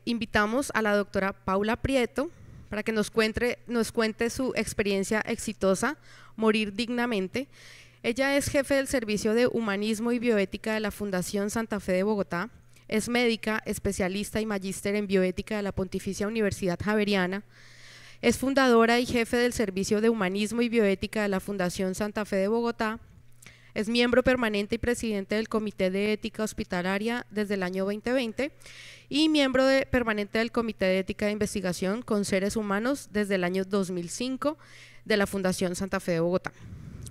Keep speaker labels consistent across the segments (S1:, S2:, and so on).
S1: invitamos a la doctora Paula Prieto para que nos cuente su experiencia exitosa, Morir Dignamente. Ella es jefe del Servicio de Humanismo y Bioética de la Fundación Santa Fe de Bogotá, es médica, especialista y magíster en bioética de la Pontificia Universidad Javeriana, es fundadora y jefe del Servicio de Humanismo y Bioética de la Fundación Santa Fe de Bogotá, es miembro permanente y presidente del Comité de Ética Hospitalaria desde el año 2020 y miembro permanente del Comité de Ética de Investigación con Seres Humanos desde el año 2005 de la Fundación Santa Fe de Bogotá.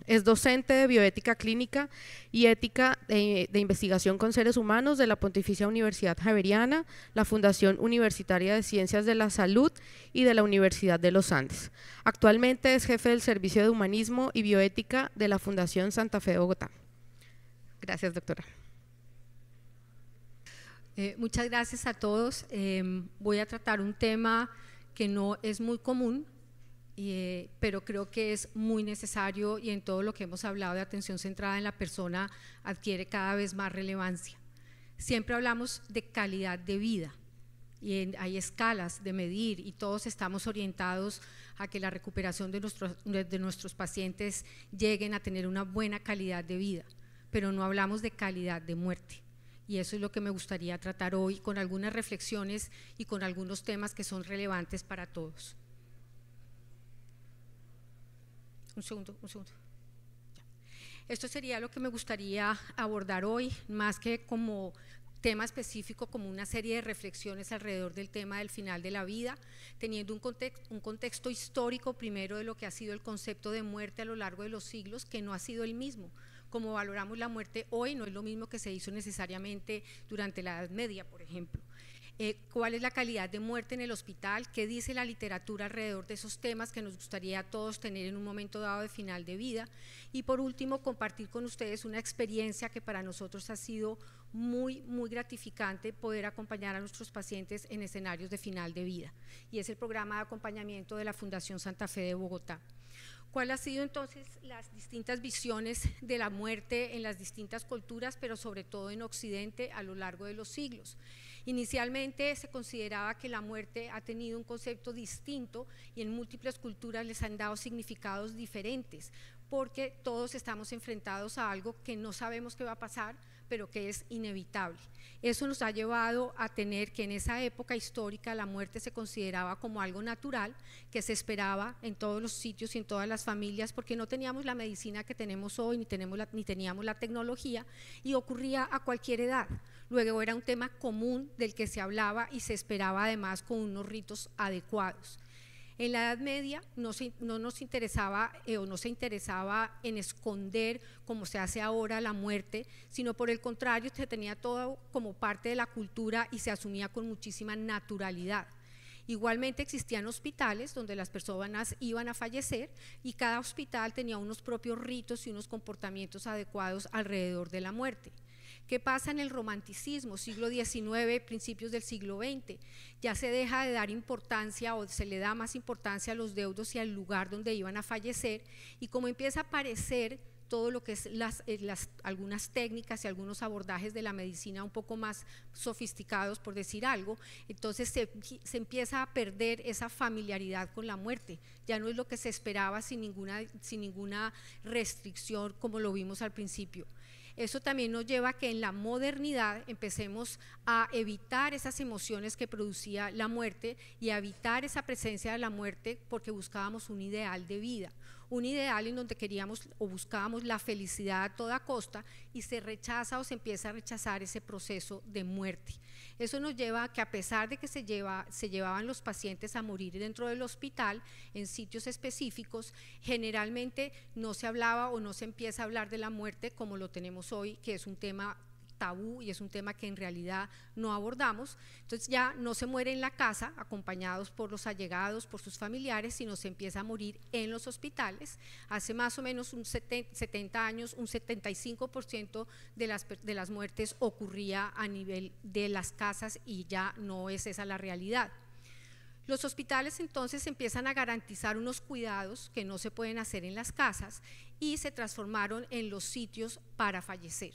S1: Es docente de bioética clínica y ética de investigación con seres humanos de la Pontificia Universidad Javeriana, la Fundación Universitaria de Ciencias de la Salud y de la Universidad de los Andes. Actualmente es jefe del Servicio de Humanismo y Bioética de la Fundación Santa Fe de Bogotá. Gracias, doctora.
S2: Muchas gracias a todos. Voy a tratar un tema que no es muy común, pero creo que es muy necesario y en todo lo que hemos hablado de atención centrada en la persona adquiere cada vez más relevancia. Siempre hablamos de calidad de vida y hay escalas de medir y todos estamos orientados a que la recuperación de nuestros pacientes lleguen a tener una buena calidad de vida, pero no hablamos de calidad de muerte. Y eso es lo que me gustaría tratar hoy con algunas reflexiones y con algunos temas que son relevantes para todos. Un segundo. Esto sería lo que me gustaría abordar hoy, más que como tema específico, como una serie de reflexiones alrededor del tema del final de la vida, teniendo un contexto histórico primero de lo que ha sido el concepto de muerte a lo largo de los siglos, que no ha sido el mismo. Como valoramos la muerte hoy no es lo mismo que se hizo necesariamente durante la Edad Media, por ejemplo. ¿Cuál es la calidad de muerte en el hospital? ¿Qué dice la literatura alrededor de esos temas que nos gustaría a todos tener en un momento dado de final de vida? Y por último, compartir con ustedes una experiencia que para nosotros ha sido muy gratificante, poder acompañar a nuestros pacientes en escenarios de final de vida, y es el programa de acompañamiento de la Fundación Santa Fe de Bogotá. ¿Cuál ha sido entonces las distintas visiones de la muerte en las distintas culturas, pero sobre todo en Occidente a lo largo de los siglos? Inicialmente se consideraba que la muerte ha tenido un concepto distinto y en múltiples culturas les han dado significados diferentes, porque todos estamos enfrentados a algo que no sabemos qué va a pasar, pero que es inevitable. Eso nos ha llevado a tener que en esa época histórica la muerte se consideraba como algo natural, que se esperaba en todos los sitios y en todas las familias, porque no teníamos la medicina que tenemos hoy, ni teníamos la tecnología, y ocurría a cualquier edad. Luego era un tema común del que se hablaba y se esperaba además con unos ritos adecuados. En la Edad Media no nos interesaba o no se interesaba en esconder, como se hace ahora, la muerte, sino por el contrario se tenía todo como parte de la cultura y se asumía con muchísima naturalidad. Igualmente existían hospitales donde las personas iban a fallecer y cada hospital tenía unos propios ritos y unos comportamientos adecuados alrededor de la muerte. ¿Qué pasa en el romanticismo, siglo XIX, principios del siglo XX? Ya se deja de dar importancia o se le da más importancia a los deudos y al lugar donde iban a fallecer, y como empieza a aparecer todo lo que es algunas técnicas y algunos abordajes de la medicina un poco más sofisticados, por decir algo, entonces se empieza a perder esa familiaridad con la muerte. Ya no es lo que se esperaba sin ninguna restricción como lo vimos al principio. Eso también nos lleva a que en la modernidad empecemos a evitar esas emociones que producía la muerte y a evitar esa presencia de la muerte porque buscábamos un ideal de vida, un ideal en donde queríamos o buscábamos la felicidad a toda costa, y se rechaza o se empieza a rechazar ese proceso de muerte. Eso nos lleva a que, a pesar de que se llevaban los pacientes a morir dentro del hospital en sitios específicos, generalmente no se hablaba o no se empieza a hablar de la muerte como lo tenemos hoy, que es un tema tabú y es un tema que en realidad no abordamos. Entonces ya no se muere en la casa acompañados por los allegados, por sus familiares, sino se empieza a morir en los hospitales. Hace más o menos 70 años, un 75% de las muertes ocurría a nivel de las casas y ya no es esa la realidad. Los hospitales entonces empiezan a garantizar unos cuidados que no se pueden hacer en las casas y se transformaron en los sitios para fallecer.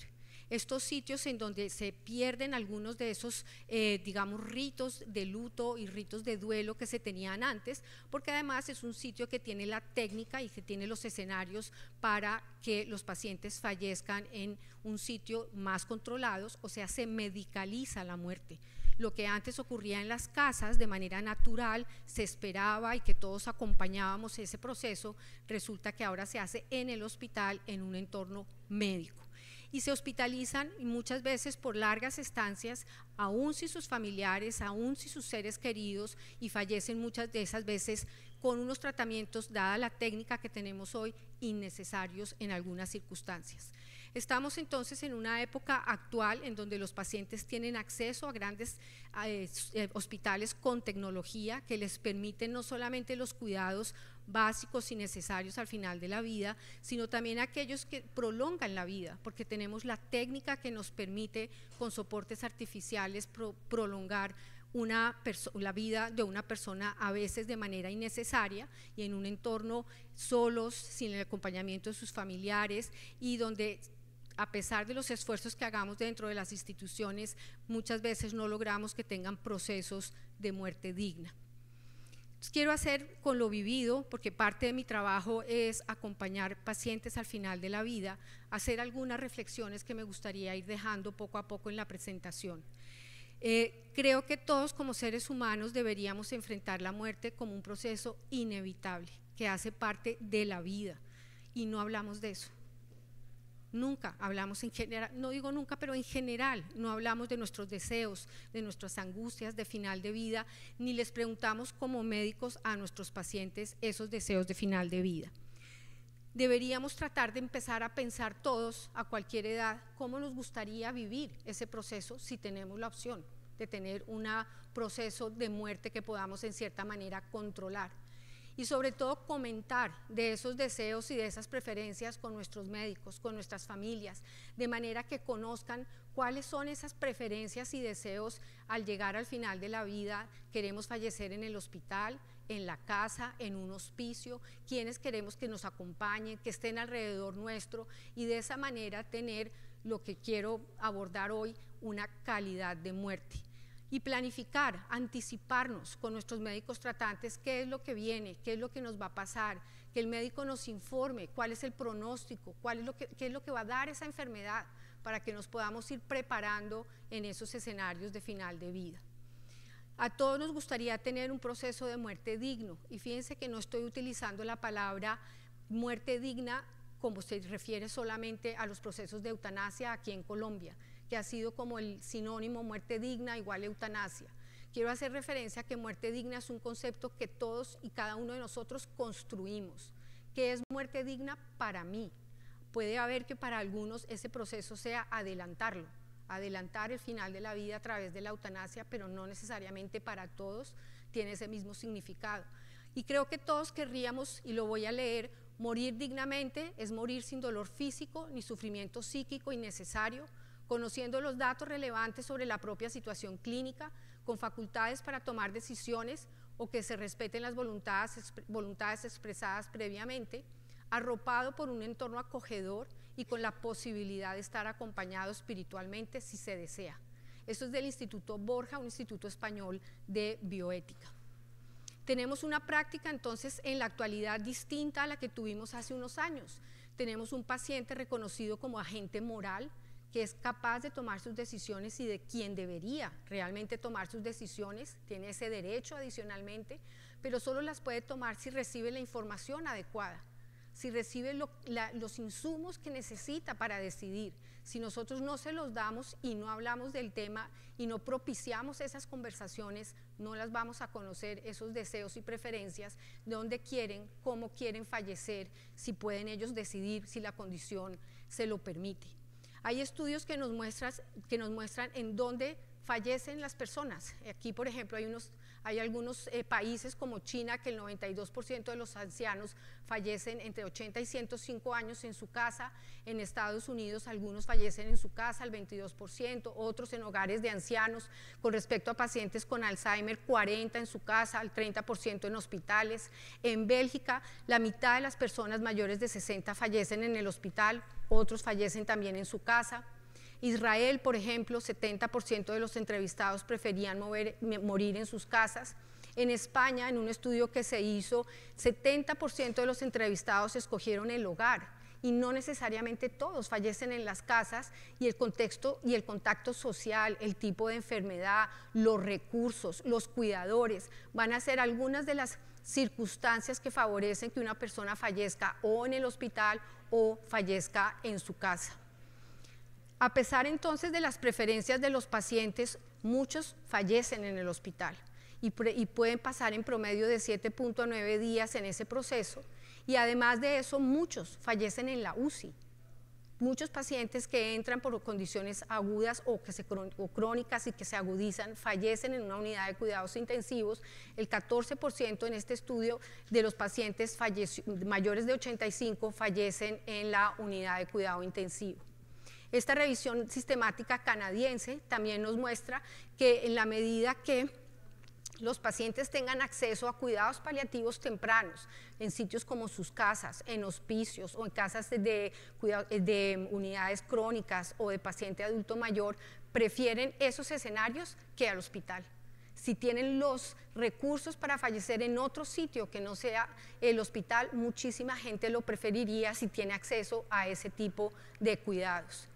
S2: estos sitios en donde se pierden algunos de esos, digamos, ritos de luto y ritos de duelo que se tenían antes, porque además es un sitio que tiene la técnica y que tiene los escenarios para que los pacientes fallezcan en un sitio más controlados, o sea, se medicaliza la muerte. Lo que antes ocurría en las casas de manera natural, se esperaba y que todos acompañábamos ese proceso, resulta que ahora se hace en el hospital, en un entorno médico. Y se hospitalizan muchas veces por largas estancias, aun si sus familiares, aun si sus seres queridos, y fallecen muchas de esas veces con unos tratamientos, dada la técnica que tenemos hoy, innecesarios en algunas circunstancias. Estamos entonces en una época actual en donde los pacientes tienen acceso a grandes hospitales con tecnología que les permiten no solamente los cuidados básicos y necesarios al final de la vida, sino también aquellos que prolongan la vida, porque tenemos la técnica que nos permite con soportes artificiales prolongar la vida de una persona, a veces de manera innecesaria y en un entorno solos, sin el acompañamiento de sus familiares, y donde a pesar de los esfuerzos que hagamos dentro de las instituciones, muchas veces no logramos que tengan procesos de muerte digna. Entonces, quiero hacer con lo vivido, porque parte de mi trabajo es acompañar pacientes al final de la vida, hacer algunas reflexiones que me gustaría ir dejando poco a poco en la presentación. Creo que todos como seres humanos deberíamos enfrentar la muerte como un proceso inevitable, que hace parte de la vida, y no hablamos de eso. Nunca hablamos en general, no digo nunca, pero en general no hablamos de nuestros deseos, de nuestras angustias de final de vida, ni les preguntamos como médicos a nuestros pacientes esos deseos de final de vida. Deberíamos tratar de empezar a pensar todos, a cualquier edad, cómo nos gustaría vivir ese proceso si tenemos la opción de tener un proceso de muerte que podamos en cierta manera controlar. Y sobre todo comentar de esos deseos y de esas preferencias con nuestros médicos, con nuestras familias, de manera que conozcan cuáles son esas preferencias y deseos al llegar al final de la vida. Queremos fallecer en el hospital, en la casa, en un hospicio, quienes queremos que nos acompañen, que estén alrededor nuestro, y de esa manera tener lo que quiero abordar hoy, una calidad de muerte. Y planificar, anticiparnos con nuestros médicos tratantes qué es lo que viene, qué es lo que nos va a pasar, que el médico nos informe cuál es el pronóstico, qué es lo que va a dar esa enfermedad, para que nos podamos ir preparando en esos escenarios de final de vida. A todos nos gustaría tener un proceso de muerte digno, y fíjense que no estoy utilizando la palabra muerte digna como se refiere solamente a los procesos de eutanasia aquí en Colombia, que ha sido como el sinónimo muerte digna igual eutanasia. Quiero hacer referencia a que muerte digna es un concepto que todos y cada uno de nosotros construimos. ¿Qué es muerte digna para mí? Puede haber que para algunos ese proceso sea adelantarlo, adelantar el final de la vida a través de la eutanasia, pero no necesariamente para todos tiene ese mismo significado. Y creo que todos querríamos, y lo voy a leer, morir dignamente es morir sin dolor físico ni sufrimiento psíquico innecesario, conociendo los datos relevantes sobre la propia situación clínica, con facultades para tomar decisiones o que se respeten las voluntades expresadas previamente, arropado por un entorno acogedor y con la posibilidad de estar acompañado espiritualmente si se desea. Esto es del Instituto Borja, un instituto español de bioética. Tenemos una práctica entonces en la actualidad distinta a la que tuvimos hace unos años. Tenemos un paciente reconocido como agente moral, que es capaz de tomar sus decisiones y de quien debería realmente tomar sus decisiones, tiene ese derecho adicionalmente, pero solo las puede tomar si recibe la información adecuada, si recibe los insumos que necesita para decidir. Si nosotros no se los damos y no hablamos del tema y no propiciamos esas conversaciones, no las vamos a conocer, esos deseos y preferencias, de dónde quieren, cómo quieren fallecer, si pueden ellos decidir, si la condición se lo permite. Hay estudios que nos muestran en dónde fallecen las personas. Aquí, por ejemplo, hay algunos países como China que el 92% de los ancianos fallecen entre 80 y 105 años en su casa. En Estados Unidos algunos fallecen en su casa, el 22%, otros en hogares de ancianos. Con respecto a pacientes con Alzheimer, 40 en su casa, el 30% en hospitales. En Bélgica, la mitad de las personas mayores de 60 fallecen en el hospital, otros fallecen también en su casa. Israel, por ejemplo, 70% de los entrevistados preferían morir en sus casas. En España, en un estudio que se hizo, 70% de los entrevistados escogieron el hogar, y no necesariamente todos fallecen en las casas, y el contexto y el contacto social, el tipo de enfermedad, los recursos, los cuidadores, van a ser algunas de las circunstancias que favorecen que una persona fallezca o en el hospital o fallezca en su casa. A pesar entonces de las preferencias de los pacientes, muchos fallecen en el hospital y pueden pasar en promedio de 7.9 días en ese proceso, y además de eso muchos fallecen en la UCI. Muchos pacientes que entran por condiciones agudas o crónicas y que se agudizan fallecen en una unidad de cuidados intensivos. El 14% en este estudio de los pacientes mayores de 85 fallecen en la unidad de cuidado intensivo. Esta revisión sistemática canadiense también nos muestra que en la medida que los pacientes tengan acceso a cuidados paliativos tempranos en sitios como sus casas, en hospicios o en casas de unidades crónicas o de paciente adulto mayor, prefieren esos escenarios que al hospital. Si tienen los recursos para fallecer en otro sitio que no sea el hospital, muchísima gente lo preferiría si tiene acceso a ese tipo de cuidados.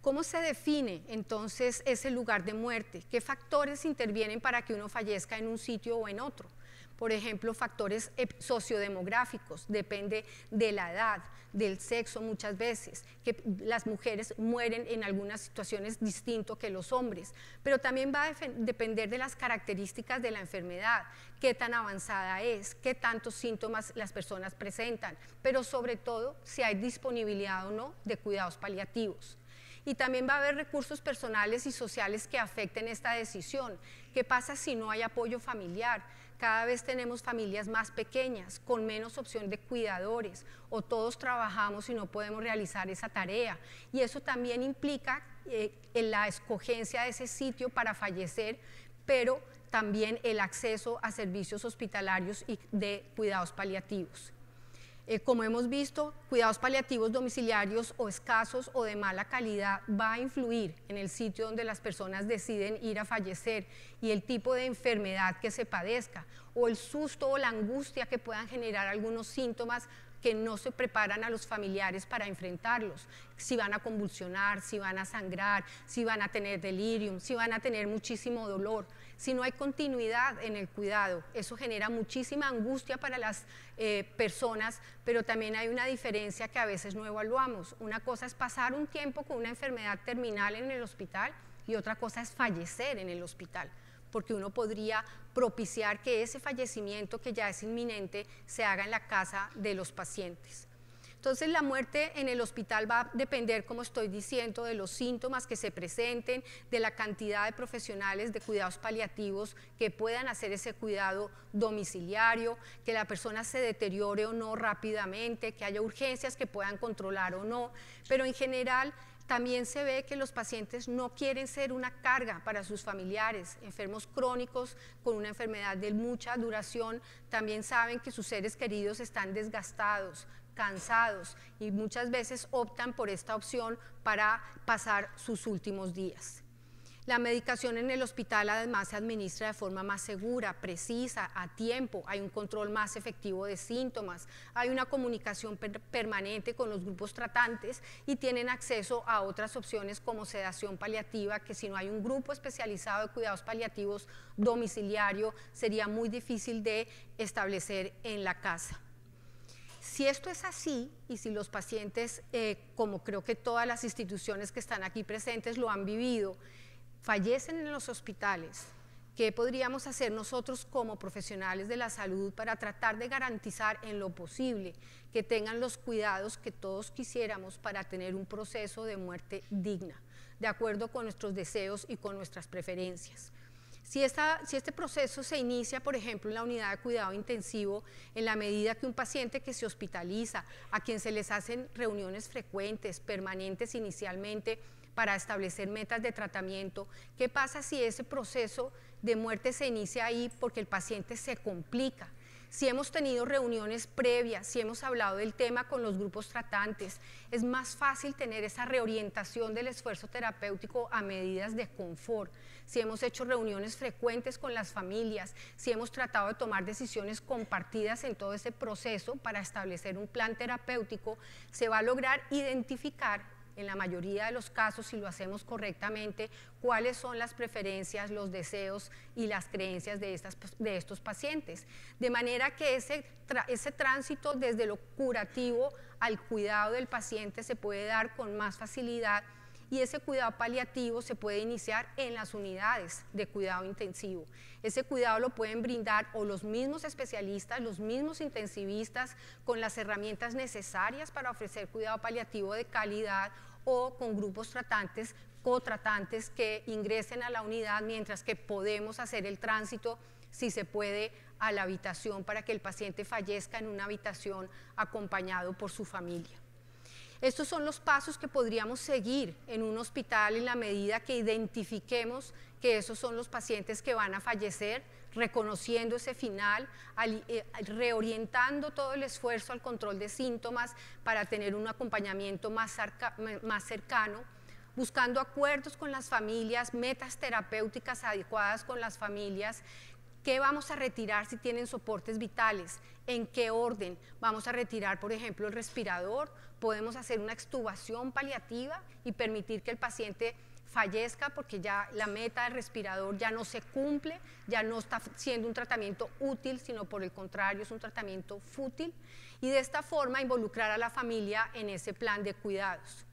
S2: ¿Cómo se define entonces ese lugar de muerte? ¿Qué factores intervienen para que uno fallezca en un sitio o en otro? Por ejemplo, factores sociodemográficos, depende de la edad, del sexo muchas veces, que las mujeres mueren en algunas situaciones distinto que los hombres, pero también va a depender de las características de la enfermedad, qué tan avanzada es, qué tantos síntomas las personas presentan, pero sobre todo si hay disponibilidad o no de cuidados paliativos. Y también va a haber recursos personales y sociales que afecten esta decisión. ¿Qué pasa si no hay apoyo familiar? Cada vez tenemos familias más pequeñas, con menos opción de cuidadores, o todos trabajamos y no podemos realizar esa tarea. Y eso también implica la escogencia de ese sitio para fallecer, pero también el acceso a servicios hospitalarios y de cuidados paliativos. Como hemos visto, cuidados paliativos domiciliarios o escasos o de mala calidad va a influir en el sitio donde las personas deciden ir a fallecer y el tipo de enfermedad que se padezca, o el susto o la angustia que puedan generar algunos síntomas que no se preparan a los familiares para enfrentarlos, si van a convulsionar, si van a sangrar, si van a tener delirium, si van a tener muchísimo dolor. Si no hay continuidad en el cuidado, eso genera muchísima angustia para las personas, pero también hay una diferencia que a veces no evaluamos. Una cosa es pasar un tiempo con una enfermedad terminal en el hospital y otra cosa es fallecer en el hospital, porque uno podría propiciar que ese fallecimiento que ya es inminente se haga en la casa de los pacientes. Entonces la muerte en el hospital va a depender, como estoy diciendo, de los síntomas que se presenten, de la cantidad de profesionales de cuidados paliativos que puedan hacer ese cuidado domiciliario, que la persona se deteriore o no rápidamente, que haya urgencias que puedan controlar o no, pero en general también se ve que los pacientes no quieren ser una carga para sus familiares. Enfermos crónicos con una enfermedad de mucha duración también saben que sus seres queridos están desgastados, cansados, y muchas veces optan por esta opción para pasar sus últimos días. La medicación en el hospital además se administra de forma más segura, precisa, a tiempo, hay un control más efectivo de síntomas, hay una comunicación permanente con los grupos tratantes y tienen acceso a otras opciones como sedación paliativa, que si no hay un grupo especializado de cuidados paliativos domiciliario sería muy difícil de establecer en la casa. Si esto es así, y si los pacientes, como creo que todas las instituciones que están aquí presentes lo han vivido, fallecen en los hospitales, ¿qué podríamos hacer nosotros como profesionales de la salud para tratar de garantizar en lo posible que tengan los cuidados que todos quisiéramos para tener un proceso de muerte digna, de acuerdo con nuestros deseos y con nuestras preferencias? Si este proceso se inicia, por ejemplo, en la unidad de cuidado intensivo, en la medida que un paciente que se hospitaliza, a quien se les hacen reuniones frecuentes, permanentes inicialmente, para establecer metas de tratamiento, ¿qué pasa si ese proceso de muerte se inicia ahí porque el paciente se complica? si hemos tenido reuniones previas, si hemos hablado del tema con los grupos tratantes, es más fácil tener esa reorientación del esfuerzo terapéutico a medidas de confort. Si hemos hecho reuniones frecuentes con las familias, si hemos tratado de tomar decisiones compartidas en todo ese proceso para establecer un plan terapéutico, se va a lograr identificar en la mayoría de los casos, si lo hacemos correctamente, cuáles son las preferencias, los deseos y las creencias de estos pacientes. De manera que ese tránsito desde lo curativo al cuidado del paciente se puede dar con más facilidad, y ese cuidado paliativo se puede iniciar en las unidades de cuidado intensivo. Ese cuidado lo pueden brindar o los mismos especialistas, los mismos intensivistas, con las herramientas necesarias para ofrecer cuidado paliativo de calidad, o con grupos tratantes, cotratantes que ingresen a la unidad, mientras que podemos hacer el tránsito, si se puede, a la habitación para que el paciente fallezca en una habitación acompañado por su familia. Estos son los pasos que podríamos seguir en un hospital en la medida que identifiquemos que esos son los pacientes que van a fallecer, reconociendo ese final, reorientando todo el esfuerzo al control de síntomas para tener un acompañamiento más cercano, buscando acuerdos con las familias, metas terapéuticas adecuadas con las familias. ¿Qué vamos a retirar si tienen soportes vitales? ¿En qué orden? Vamos a retirar, por ejemplo, el respirador. Podemos hacer una extubación paliativa y permitir que el paciente fallezca porque ya la meta del respirador ya no se cumple, ya no está siendo un tratamiento útil, sino por el contrario es un tratamiento fútil, y de esta forma involucrar a la familia en ese plan de cuidados.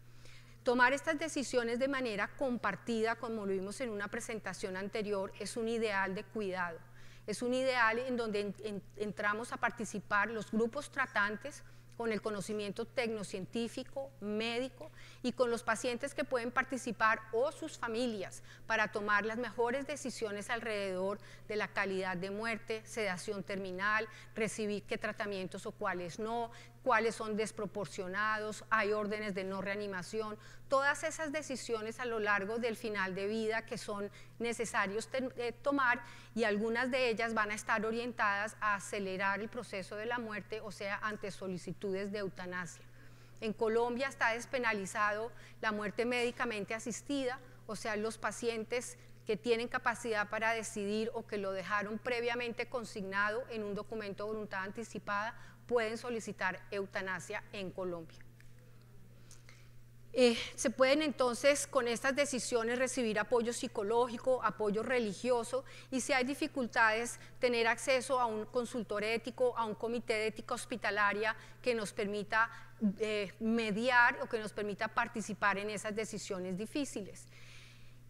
S2: Tomar estas decisiones de manera compartida, como lo vimos en una presentación anterior, es un ideal de cuidado. Es un ideal en donde entramos a participar los grupos tratantes con el conocimiento tecnocientífico, médico, y con los pacientes que pueden participar o sus familias para tomar las mejores decisiones alrededor de la calidad de muerte, sedación terminal, recibir qué tratamientos o cuáles no, cuáles son desproporcionados, hay órdenes de no reanimación, todas esas decisiones a lo largo del final de vida que son necesarios tomar, y algunas de ellas van a estar orientadas a acelerar el proceso de la muerte, o sea, ante solicitudes de eutanasia. En Colombia está despenalizado la muerte médicamente asistida, o sea, los pacientes que tienen capacidad para decidir o que lo dejaron previamente consignado en un documento de voluntad anticipada pueden solicitar eutanasia en Colombia. Se pueden entonces con estas decisiones recibir apoyo psicológico, apoyo religioso, y si hay dificultades tener acceso a un consultor ético, a un comité de ética hospitalaria que nos permita mediar o que nos permita participar en esas decisiones difíciles.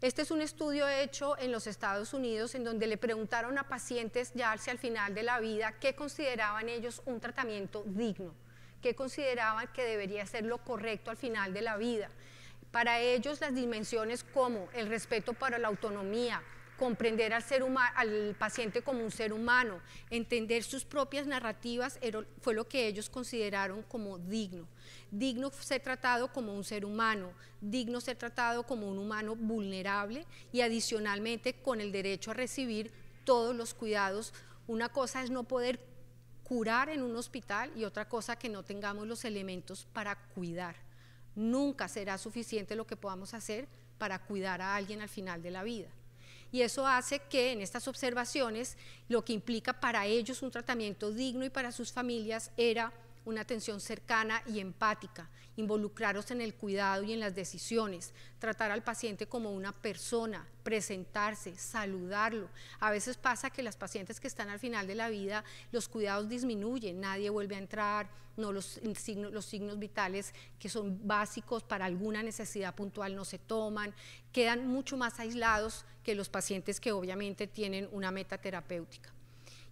S2: Este es un estudio hecho en los Estados Unidos en donde le preguntaron a pacientes ya hacia el final de la vida qué consideraban ellos un tratamiento digno, qué consideraban que debería ser lo correcto al final de la vida. Para ellos las dimensiones como el respeto para la autonomía, comprender al paciente como un ser humano, entender sus propias narrativas, fue lo que ellos consideraron como digno. Digno ser tratado como un ser humano, digno ser tratado como un humano vulnerable y adicionalmente con el derecho a recibir todos los cuidados. Una cosa es no poder curar en un hospital y otra cosa que no tengamos los elementos para cuidar. Nunca será suficiente lo que podamos hacer para cuidar a alguien al final de la vida. Y eso hace que en estas observaciones lo que implica para ellos un tratamiento digno y para sus familias era una atención cercana y empática, involucrarlos en el cuidado y en las decisiones, tratar al paciente como una persona, presentarse, saludarlo. A veces pasa que las pacientes que están al final de la vida, los cuidados disminuyen, nadie vuelve a entrar, no, los signos vitales que son básicos para alguna necesidad puntual no se toman, quedan mucho más aislados que los pacientes que obviamente tienen una meta terapéutica.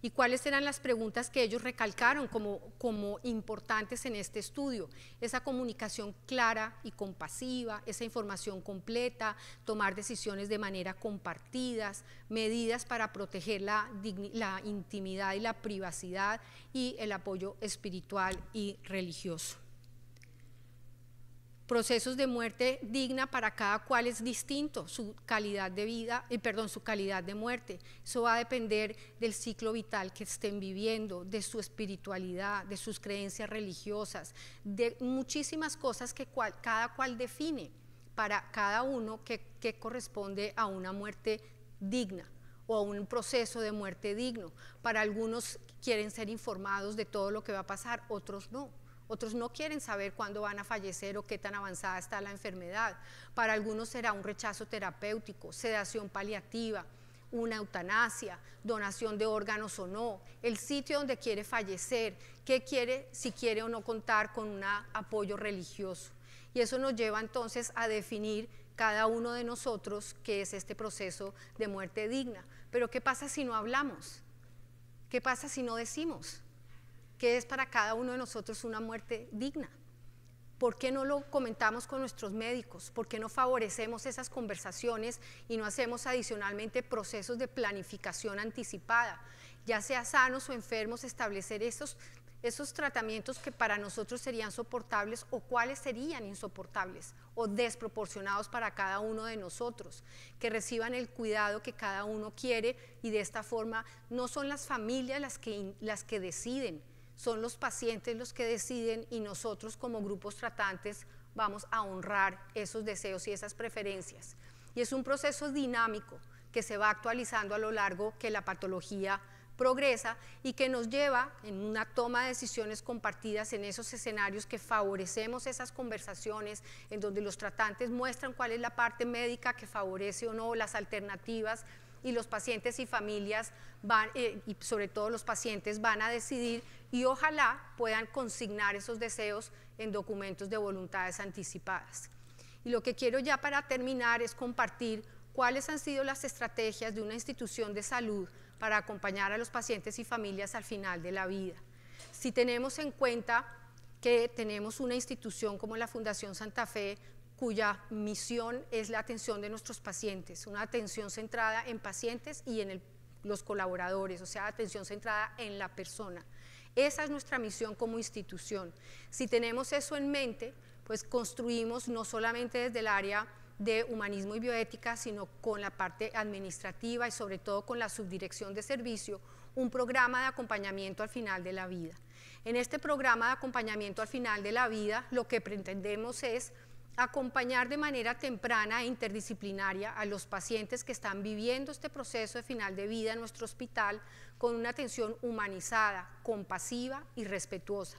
S2: ¿Y cuáles eran las preguntas que ellos recalcaron como importantes en este estudio? Esa comunicación clara y compasiva, esa información completa, tomar decisiones de manera compartidas, medidas para proteger la intimidad y la privacidad y el apoyo espiritual y religioso. Procesos de muerte digna para cada cual es distinto, su calidad de vida, su calidad de muerte. Eso va a depender del ciclo vital que estén viviendo, de su espiritualidad, de sus creencias religiosas, de muchísimas cosas que cada cual define para cada uno que corresponde a una muerte digna o a un proceso de muerte digno. Para algunos quieren ser informados de todo lo que va a pasar, otros no. Otros no quieren saber cuándo van a fallecer o qué tan avanzada está la enfermedad. Para algunos será un rechazo terapéutico, sedación paliativa, una eutanasia, donación de órganos o no, el sitio donde quiere fallecer, qué quiere, si quiere o no contar con un apoyo religioso. Y eso nos lleva entonces a definir cada uno de nosotros qué es este proceso de muerte digna. Pero ¿qué pasa si no hablamos? ¿Qué pasa si no decimos? ¿Qué es para cada uno de nosotros una muerte digna? ¿Por qué no lo comentamos con nuestros médicos? ¿Por qué no favorecemos esas conversaciones y no hacemos adicionalmente procesos de planificación anticipada? Ya sea sanos o enfermos, establecer esos tratamientos que para nosotros serían soportables o cuáles serían insoportables o desproporcionados para cada uno de nosotros, que reciban el cuidado que cada uno quiere, y de esta forma no son las familias las que deciden, son los pacientes los que deciden, y nosotros como grupos tratantes vamos a honrar esos deseos y esas preferencias. Y es un proceso dinámico que se va actualizando a lo largo que la patología progresa y que nos lleva en una toma de decisiones compartidas en esos escenarios que favorecemos esas conversaciones, en donde los tratantes muestran cuál es la parte médica que favorece o no las alternativas, y los pacientes y familias y sobre todo los pacientes van a decidir, y ojalá puedan consignar esos deseos en documentos de voluntades anticipadas. Y lo que quiero ya para terminar es compartir cuáles han sido las estrategias de una institución de salud para acompañar a los pacientes y familias al final de la vida. Si tenemos en cuenta que tenemos una institución como la Fundación Santa Fe, cuya misión es la atención de nuestros pacientes, una atención centrada en pacientes y en los colaboradores, o sea, atención centrada en la persona. Esa es nuestra misión como institución. Si tenemos eso en mente, pues construimos no solamente desde el área de humanismo y bioética, sino con la parte administrativa y sobre todo con la subdirección de servicio, un programa de acompañamiento al final de la vida. En este programa de acompañamiento al final de la vida, lo que pretendemos es acompañar de manera temprana e interdisciplinaria a los pacientes que están viviendo este proceso de final de vida en nuestro hospital con una atención humanizada, compasiva y respetuosa.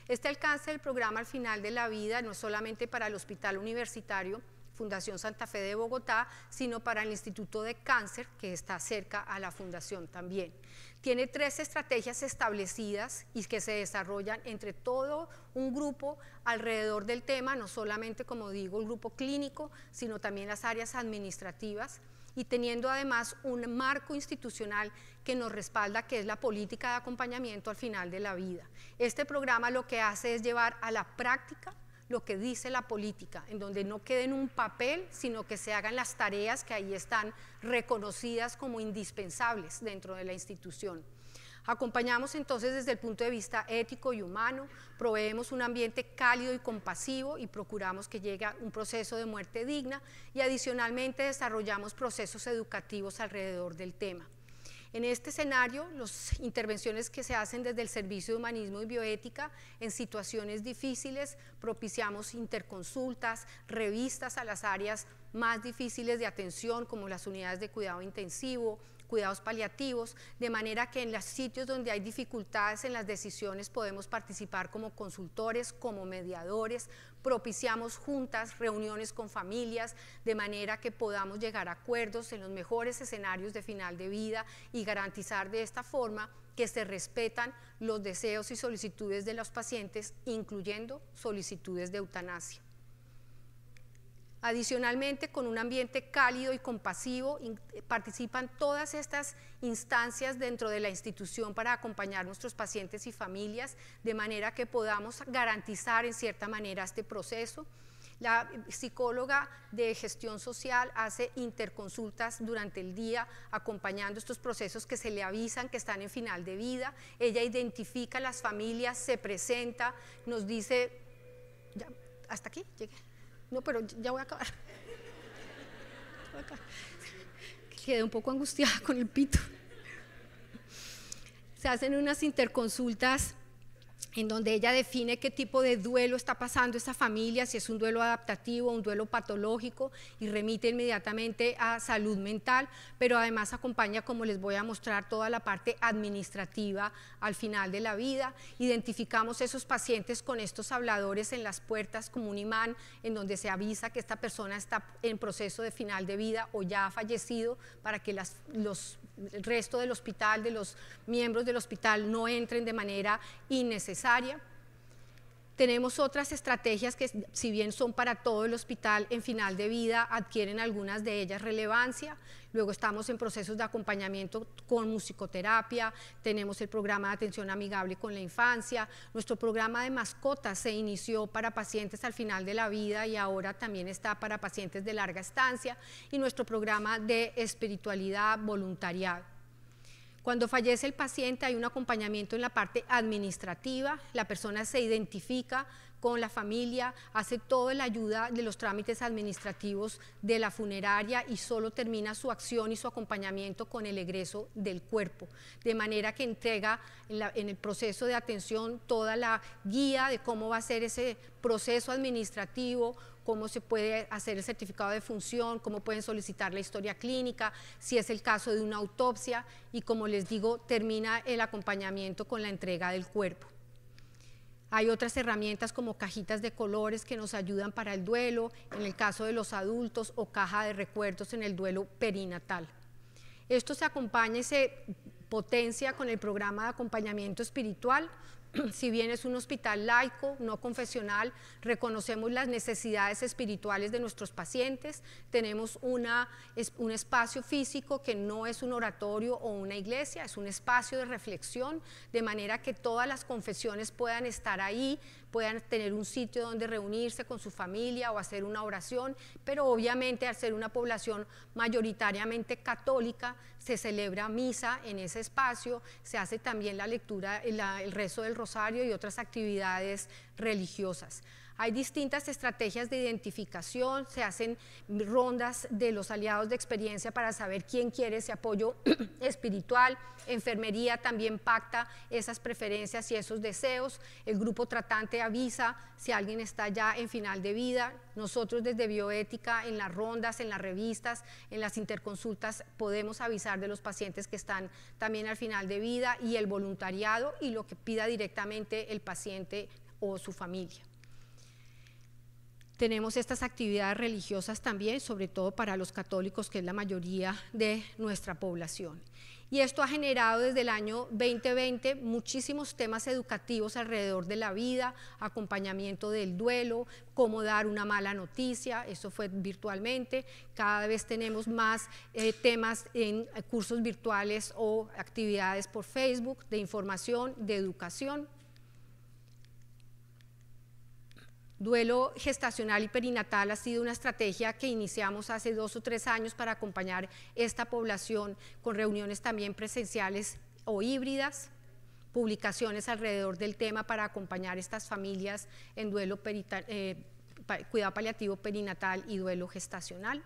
S2: Este alcance del programa al final de la vida no es solamente para el Hospital Universitario Fundación Santa Fe de Bogotá, sino para el Instituto de Cáncer, que está cerca a la Fundación también. Tiene 3 estrategias establecidas y que se desarrollan entre todo un grupo alrededor del tema, no solamente, como digo, el grupo clínico, sino también las áreas administrativas, y teniendo además un marco institucional que nos respalda, que es la política de acompañamiento al final de la vida. Este programa lo que hace es llevar a la práctica lo que dice la política, en donde no quede en un papel, sino que se hagan las tareas que ahí están reconocidas como indispensables dentro de la institución. Acompañamos entonces desde el punto de vista ético y humano, proveemos un ambiente cálido y compasivo y procuramos que llegue a un proceso de muerte digna, y adicionalmente desarrollamos procesos educativos alrededor del tema. En este escenario, las intervenciones que se hacen desde el Servicio de Humanismo y Bioética en situaciones difíciles, propiciamos interconsultas, revistas a las áreas más difíciles de atención, como las unidades de cuidado intensivo, cuidados paliativos, de manera que en los sitios donde hay dificultades en las decisiones podemos participar como consultores, como mediadores, propiciamos juntas, reuniones con familias, de manera que podamos llegar a acuerdos en los mejores escenarios de final de vida y garantizar de esta forma que se respetan los deseos y solicitudes de los pacientes, incluyendo solicitudes de eutanasia. Adicionalmente, con un ambiente cálido y compasivo, participan todas estas instancias dentro de la institución para acompañar a nuestros pacientes y familias, de manera que podamos garantizar en cierta manera este proceso. La psicóloga de gestión social hace interconsultas durante el día, acompañando estos procesos que se le avisan que están en final de vida. Ella identifica a las familias, se presenta, nos dice, ya, hasta aquí llegué. No, pero ya voy a acabar. Quedé un poco angustiada con el pito. Se hacen unas interconsultas en donde ella define qué tipo de duelo está pasando esa familia, si es un duelo adaptativo, un duelo patológico, y remite inmediatamente a salud mental, pero además acompaña, como les voy a mostrar, toda la parte administrativa al final de la vida. Identificamos esos pacientes con estos habladores en las puertas como un imán, en donde se avisa que esta persona está en proceso de final de vida o ya ha fallecido, para que el resto del hospital, de los miembros del hospital, no entren de manera innecesaria. Tenemos otras estrategias que, si bien son para todo el hospital en final de vida, adquieren algunas de ellas relevancia. Luego estamos en procesos de acompañamiento con musicoterapia, tenemos el programa de atención amigable con la infancia, nuestro programa de mascotas se inició para pacientes al final de la vida y ahora también está para pacientes de larga estancia, y nuestro programa de espiritualidad voluntariado. Cuando fallece el paciente hay un acompañamiento en la parte administrativa, la persona se identifica con la familia, hace toda la ayuda de los trámites administrativos de la funeraria y solo termina su acción y su acompañamiento con el egreso del cuerpo, de manera que entrega en el proceso de atención toda la guía de cómo va a ser ese proceso administrativo, cómo se puede hacer el certificado de función, cómo pueden solicitar la historia clínica, si es el caso de una autopsia, y como les digo, termina el acompañamiento con la entrega del cuerpo. Hay otras herramientas como cajitas de colores que nos ayudan para el duelo, en el caso de los adultos, o caja de recuerdos en el duelo perinatal. Esto se acompaña y se potencia con el programa de acompañamiento espiritual. Si bien es un hospital laico, no confesional, reconocemos las necesidades espirituales de nuestros pacientes. Tenemos un espacio físico que no es un oratorio o una iglesia, es un espacio de reflexión, de manera que todas las confesiones puedan estar ahí, puedan tener un sitio donde reunirse con su familia o hacer una oración, pero obviamente al ser una población mayoritariamente católica, se celebra misa en ese espacio, se hace también la lectura, el rezo del rosario y otras actividades religiosas. Hay distintas estrategias de identificación, se hacen rondas de los aliados de experiencia para saber quién quiere ese apoyo espiritual. Enfermería también pacta esas preferencias y esos deseos. El grupo tratante avisa si alguien está ya en final de vida. Nosotros desde Bioética, en las rondas, en las revistas, en las interconsultas, podemos avisar de los pacientes que están también al final de vida, y el voluntariado y lo que pida directamente el paciente o su familia. Tenemos estas actividades religiosas también, sobre todo para los católicos, que es la mayoría de nuestra población. Y esto ha generado desde el año 2020 muchísimos temas educativos alrededor de la vida, acompañamiento del duelo, cómo dar una mala noticia, eso fue virtualmente. Cada vez tenemos más temas en cursos virtuales o actividades por Facebook de información, de educación. Duelo gestacional y perinatal ha sido una estrategia que iniciamos hace 2 o 3 años para acompañar esta población, con reuniones también presenciales o híbridas, publicaciones alrededor del tema para acompañar a estas familias en duelo cuidado paliativo perinatal y duelo gestacional.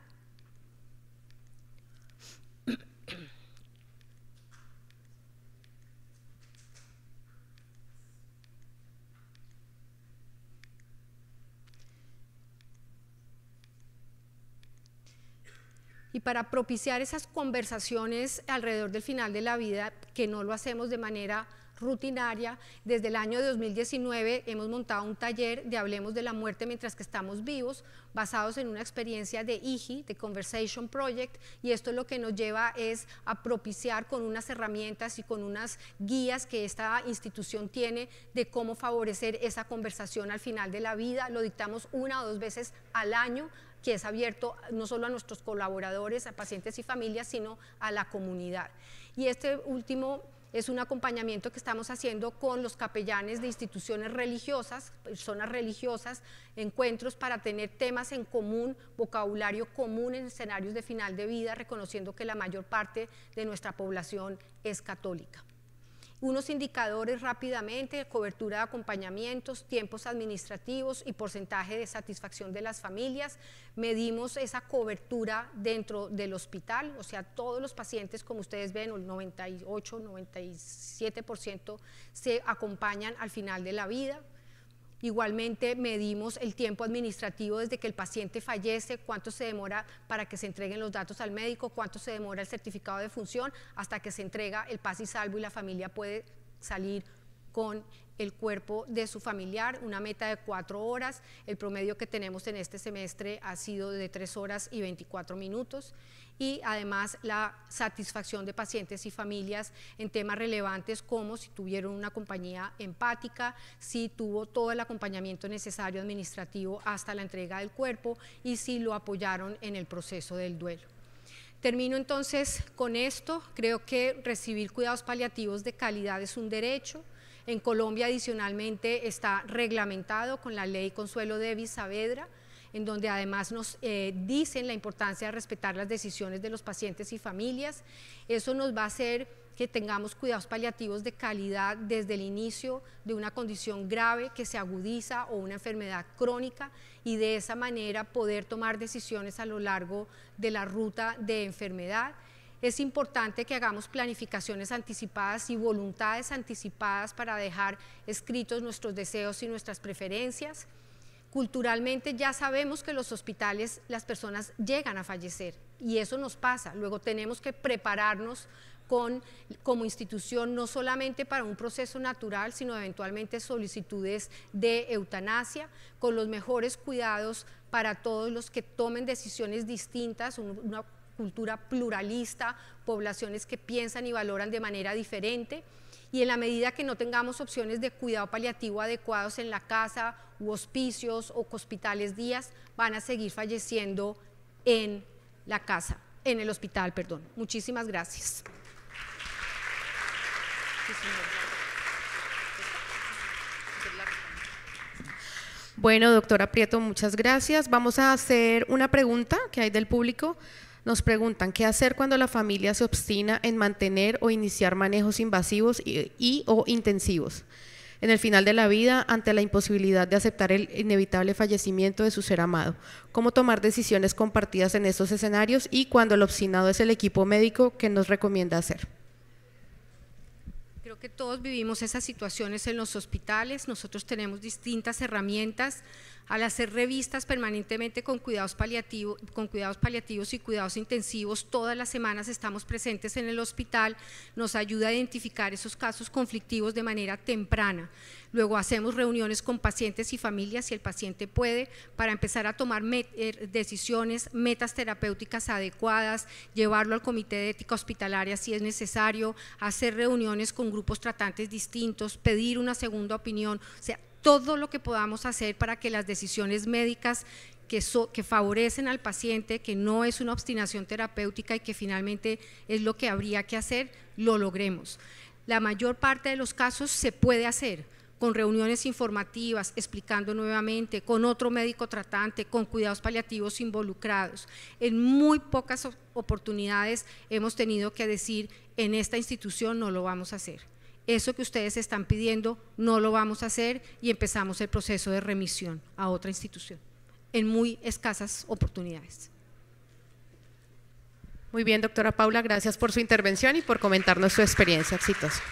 S2: Y para propiciar esas conversaciones alrededor del final de la vida, que no lo hacemos de manera rutinaria, desde el año 2019 hemos montado un taller de Hablemos de la muerte mientras que estamos vivos, basados en una experiencia de IGI, de Conversation Project, y esto lo que nos lleva es a propiciar con unas herramientas y con unas guías que esta institución tiene de cómo favorecer esa conversación al final de la vida. Lo dictamos 1 o 2 veces al año, que es abierto no solo a nuestros colaboradores, a pacientes y familias, sino a la comunidad. Y este último es un acompañamiento que estamos haciendo con los capellanes de instituciones religiosas, personas religiosas, encuentros para tener temas en común, vocabulario común en escenarios de final de vida, reconociendo que la mayor parte de nuestra población es católica. Unos indicadores rápidamente: cobertura de acompañamientos, tiempos administrativos y porcentaje de satisfacción de las familias. Medimos esa cobertura dentro del hospital, o sea, todos los pacientes, como ustedes ven, el 98, 97% se acompañan al final de la vida. Igualmente medimos el tiempo administrativo desde que el paciente fallece, cuánto se demora para que se entreguen los datos al médico, cuánto se demora el certificado de función, hasta que se entrega el paz y salvo y la familia puede salir con el cuerpo de su familiar. Una meta de 4 horas, el promedio que tenemos en este semestre ha sido de 3 horas y 24 minutos. Y además la satisfacción de pacientes y familias en temas relevantes como si tuvieron una compañía empática, si tuvo todo el acompañamiento necesario administrativo hasta la entrega del cuerpo y si lo apoyaron en el proceso del duelo. Termino entonces con esto. Creo que recibir cuidados paliativos de calidad es un derecho. En Colombia adicionalmente está reglamentado con la ley Consuelo Devis Saavedra, en donde además nos dicen la importancia de respetar las decisiones de los pacientes y familias. Eso nos va a hacer que tengamos cuidados paliativos de calidad desde el inicio de una condición grave que se agudiza o una enfermedad crónica, y de esa manera poder tomar decisiones a lo largo de la ruta de enfermedad. Es importante que hagamos planificaciones anticipadas y voluntades anticipadas para dejar escritos nuestros deseos y nuestras preferencias. Culturalmente ya sabemos que en los hospitales las personas llegan a fallecer y eso nos pasa. Luego tenemos que prepararnos como institución no solamente para un proceso natural, sino eventualmente solicitudes de eutanasia, con los mejores cuidados para todos los que tomen decisiones distintas, una cultura pluralista, poblaciones que piensan y valoran de manera diferente. Y en la medida que no tengamos opciones de cuidado paliativo adecuados en la casa u hospicios o hospitales días, van a seguir falleciendo en la casa, en el hospital, perdón. Muchísimas gracias.
S1: Bueno, doctora Prieto, muchas gracias. Vamos a hacer una pregunta que hay del público. Nos preguntan, ¿qué hacer cuando la familia se obstina en mantener o iniciar manejos invasivos o intensivos en el final de la vida ante la imposibilidad de aceptar el inevitable fallecimiento de su ser amado? ¿Cómo tomar decisiones compartidas en estos escenarios y cuando el obstinado es el equipo médico? ¿Qué nos recomienda hacer?
S2: Creo que todos vivimos esas situaciones en los hospitales. Nosotros tenemos distintas herramientas. Al hacer revistas permanentemente con cuidados paliativos y cuidados intensivos, todas las semanas estamos presentes en el hospital, nos ayuda a identificar esos casos conflictivos de manera temprana. Luego hacemos reuniones con pacientes y familias, si el paciente puede, para empezar a tomar decisiones, metas terapéuticas adecuadas, llevarlo al comité de ética hospitalaria si es necesario, hacer reuniones con grupos tratantes distintos, pedir una segunda opinión, o sea, todo lo que podamos hacer para que las decisiones médicas que favorecen al paciente, que no es una obstinación terapéutica y que finalmente es lo que habría que hacer, lo logremos. La mayor parte de los casos se puede hacer con reuniones informativas, explicando nuevamente, con otro médico tratante, con cuidados paliativos involucrados. En muy pocas oportunidades hemos tenido que decir, en esta institución no lo vamos a hacer. Eso que ustedes están pidiendo no lo vamos a hacer y empezamos el proceso de remisión a otra institución, en muy escasas oportunidades.
S1: Muy bien, doctora Paula, gracias por su intervención y por comentarnos su experiencia exitosa.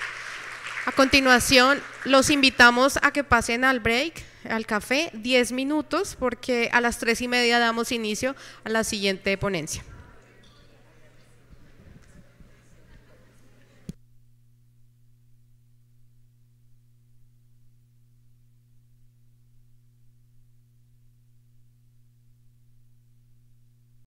S1: A continuación, los invitamos a que pasen al break, al café, 10 minutos, porque a las 3:30 damos inicio a la siguiente ponencia.